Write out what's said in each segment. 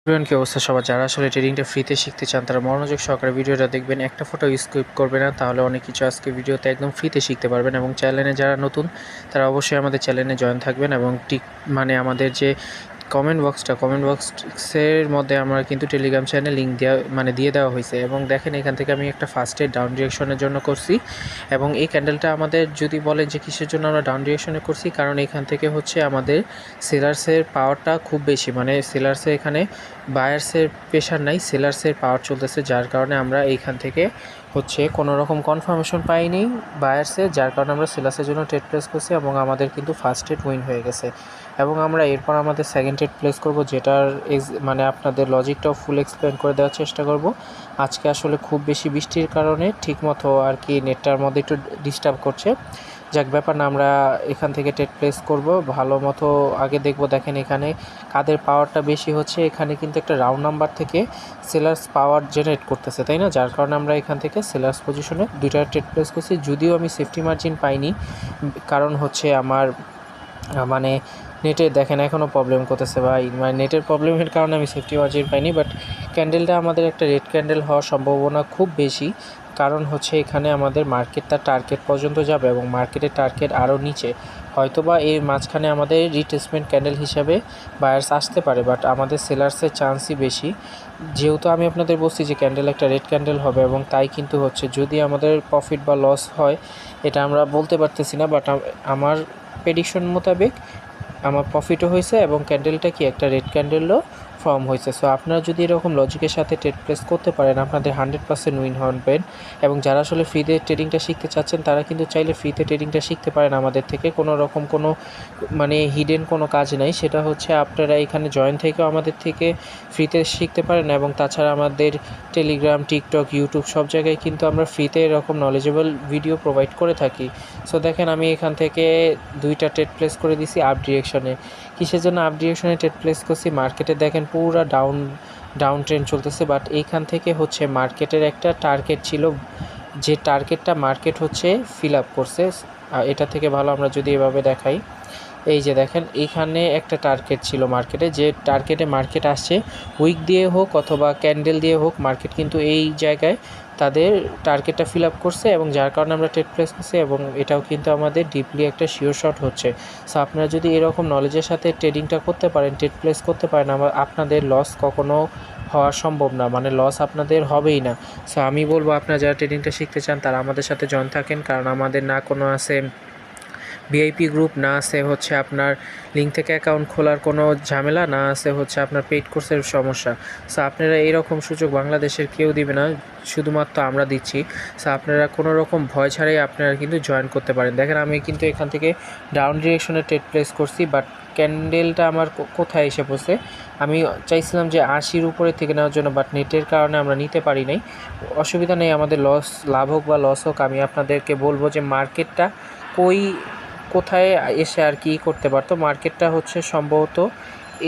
Everyone, কি অবস্থা সবার? যারা আসলে ট্রেডিংটা ফ্রিতে শিখতে চান তারা মনোযোগ সহকারে ভিডিওটা দেখবেন, একটা ফটো স্কিপ করবে না, তাহলে অনেক কিছু আজকে ভিডিওতে একদম ফ্রিতে শিখতে পারবেন। এবং চ্যানেলে যারা নতুন তারা অবশ্যই আমাদের চ্যানেলে জয়েন থাকবেন এবং আমাদের যে কমেন্ট বক্সের মধ্যে আমার কিন্তু টেলিগ্রাম চ্যানেল লিঙ্ক দিয়ে দেওয়া হয়েছে। এবং দেখেন এখান থেকে আমি একটা ফার্স্ট এড ডাউন ডিরেকশনের জন্য করছি। এবং এই ক্যান্ডেলটা আমাদের যদি বলেন যে কিসের জন্য আমরা ডাউন ডিরেকশনে করছি, কারণ এখান থেকে হচ্ছে আমাদের সেলার্সের পাওয়ারটা খুব বেশি, মানে সেলার্সের এখানে বায়ার্সের প্রেশার নাই, সেলার্সের পাওয়ার চলতেছে, যার কারণে আমরা এইখান থেকে হচ্ছে কোনো রকম কনফার্মেশন পাইনি বায়ার্সের, যার কারণে আমরা সেলার্সের জন্য ট্রেড প্লেস করছি এবং আমাদের কিন্তু ফার্স্ট ট্রেড উইন হয়ে গেছে। এবং আমরা এরপর আমাদের সেকেন্ড ট্রেড প্লেস করব, যেটার মানে আপনাদের লজিকটাও ফুল এক্সপ্লেন করে দেওয়ার চেষ্টা করব। আজকে আসলে খুব বেশি বৃষ্টির কারণে ঠিকমতো আর কি নেটটার মধ্যে একটু ডিস্টার্ব করছে। যাক, ব্যাপার না, আমরা এখান থেকে ট্রেড প্লেস করব ভালো মতো। আগে দেখব, দেখেন এখানে কাদের পাওয়ারটা বেশি হচ্ছে। এখানে কিন্তু একটা রাউন্ড নাম্বার থেকে সেলার্স পাওয়ার জেনারেট করতেছে, তাই না? যার কারণে আমরা এখান থেকে সেলার্স পজিশনে দুইটা ট্রেড প্লেস করছি। যদিও আমি সেফটি মার্জিন পাইনি, কারণ হচ্ছে আমার মানে নেটে দেখেন এখনও প্রবলেম করতেছে ভাই, মানে নেটের প্রবলেমের কারণে আমি সেফটি মার্জিন পাইনি। বাট ক্যান্ডেলটা আমাদের একটা রেড ক্যান্ডেল হওয়ার সম্ভাবনা খুব বেশি, কারণ হচ্ছে এখানে আমাদের মার্কেটটা টার্গেট পর্যন্ত যাবে এবং মার্কেটের টার্গেট আরও নিচে, হয়তোবা এর মাঝখানে আমাদের রিট্রেসমেন্ট ক্যান্ডেল হিসাবে বায়ার্স আসতে পারে, বাট আমাদের সেলার্সের চান্সই বেশি। যেহেতু আমি আপনাদের বলছি যে ক্যান্ডেল একটা রেড ক্যান্ডেল হবে, এবং তাই কিন্তু হচ্ছে যদি আমাদের প্রফিট বা লস হয় এটা আমরা বলতে পারতেছি না, বাট আমার প্রেডিকশন মোতাবেক আমার প্রফিটও হয়েছে এবং ক্যান্ডেলটা কি একটা রেড ক্যান্ডেলও ফর্ম হয়েছে। সো আপনারা যদি এরকম লজিকের সাথে ট্রেড প্লেস করতে পারেন, আপনাদের 100% উইন হবেন। এবং যারা আসলে ফ্রিতে ট্রেডিংটা শিখতে চাচ্ছেন তারা কিন্তু চাইলে ফ্রিতে ট্রেডিংটা শিখতে পারেন আমাদের থেকে। কোনো রকম কোনো মানে হিডেন কোনো কাজ নাই, সেটা হচ্ছে আপনারা এখানে জয়েন থেকেও আমাদের থেকে ফ্রিতে শিখতে পারেন। এবং তাছাড়া আমাদের টেলিগ্রাম, টিকটক, ইউটিউব সব জায়গায় কিন্তু আমরা ফ্রিতে এরকম নলেজেবল ভিডিও প্রোভাইড করে থাকি। সো দেখেন আমি এখান থেকে দুইটা ট্রেড প্লেস করে দিছি আপ ডিরেকশনে। কিসের জন্য আপ ডিরেকশনে ট্রেড প্লেস করছি? মার্কেটে দেখেন পুরো ডাউন ট্রেন্ড চলতেছে, বাট এইখান থেকে হচ্ছে মার্কেটের একটা টার্গেট ছিল, যে টার্গেটটা মার্কেট হচ্ছে ফিল আপ করছে। এটা থেকে ভালো আমরা যদি এভাবে দেখাই, এই যে দেখেন এইখানে একটা টার্গেট ছিল মার্কেটে, যে টার্গেটে মার্কেট আসছে উইক দিয়ে হোক অথবা ক্যান্ডেল দিয়ে হোক, মার্কেট কিন্তু এই জায়গায় তাদের টার্গেটটা ফিল আপ করছে এবং যার কারণে আমরা ট্রেড প্লেস করছি। এবং এটাও কিন্তু আমাদের ডিপলি একটা শিওর শট হচ্ছে। সো আপনারা যদি এরকম নলেজের সাথে ট্রেডিংটা করতে পারেন, ট্রেড প্লেস করতে পারেন, আপনাদের লস কখনো হওয়া সম্ভব না, মানে লস আপনাদের হবেই না। সো আমি বলবো আপনারা যারা ট্রেডিংটা শিখতে চান তারা আমাদের সাথে জয়েন থাকেন, কারণ আমাদের না কোনো আছে ভিআইপি গ্রুপ, না আছে হচ্ছে আপনার লিঙ্ক থেকে অ্যাকাউন্ট খোলার কোনো ঝামেলা, না আছে হচ্ছে আপনার পেইড কোর্সের সমস্যা। সো আপনারা এইরকম সুযোগ বাংলাদেশের কেউ দিবে না, শুধুমাত্র আমরা দিচ্ছি। সো আপনারা কোনো রকম ভয় ছাড়াই আপনারা কিন্তু জয়েন করতে পারেন। দেখেন আমি কিন্তু এখান থেকে ডাউন ডিরেকশনে ট্রেড প্লেস করছি, বাট ক্যান্ডেলটা আমার কোথায় এসে পড়ছে, আমি চাইছিলাম যে 80-র উপরে থেকে নেওয়ার জন্য, বাট নেটের কারণে আমরা নিতে পারি নাই। অসুবিধা নেই, আমাদের লাভ হোক বা লস হোক, আমি আপনাদেরকে বলবো যে মার্কেটটা কোথায় এসে আর কি করতে পারতো। মার্কেটটা হচ্ছে সম্ভবত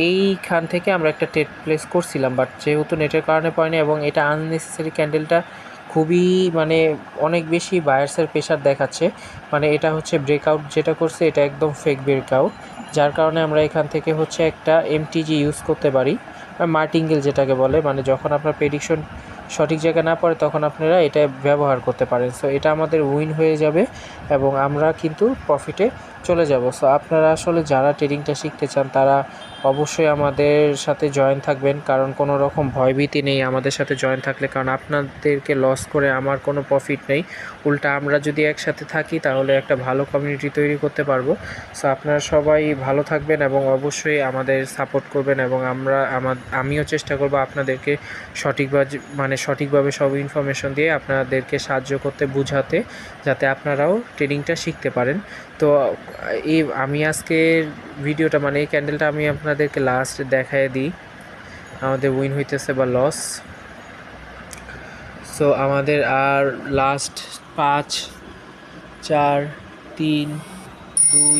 এইখান থেকে আমরা একটা ট্রেড প্লেস করছিলাম, বাট যেহেতু নেটের কারণে পাইনি এবং এটা আননেসেসারি ক্যান্ডেলটা খুবই মানে অনেক বেশি বায়ার্সের প্রেশার দেখাচ্ছে, মানে এটা হচ্ছে ব্রেকআউট যেটা করছে এটা একদম ফেক ব্রেকআউট, যার কারণে আমরা এখান থেকে হচ্ছে একটা এমটিজি ইউজ করতে পারি, মার্টিঙ্গেল যেটাকে বলে, মানে যখন আপনার প্রেডিকশন সঠিক জায়গায় না পড়ে তখন আপনারা এটা ব্যবহার করতে পারেন। সো এটা আমাদের উইন হয়ে যাবে এবং আমরা কিন্তু প্রফিটে চলে যাব। সো আপনারা আসলে যারা ট্রেডিংটা শিখতে চান তারা অবশ্যই আমাদের সাথে জয়েন থাকবেন, কারণ কোনো রকম ভয়ভীতি নেই আমাদের সাথে জয়েন থাকলে, কারণ আপনাদেরকে লস করে আমার কোনো প্রফিট নেই। উল্টা আমরা যদি একসাথে থাকি তাহলে একটা ভালো কমিউনিটি তৈরি করতে পারবো। সো আপনারা সবাই ভালো থাকবেন এবং অবশ্যই আমাদের সাপোর্ট করবেন, এবং আমিও চেষ্টা করব আপনাদেরকে সঠিকভাবে সব ইনফরমেশন দিয়ে আপনাদেরকে সাহায্য করতে, বুঝাতে, যাতে আপনারাও ট্রেডিংটা শিখতে পারেন। তো আমি আজকের ভিডিওটা মানে এই ক্যান্ডেলটা আমি আপনাদেরকে লাস্ট দেখায় দিই আমাদের উইন হইতেছে বা লস। সো আমাদের আর লাস্ট 5, 4, 3, 2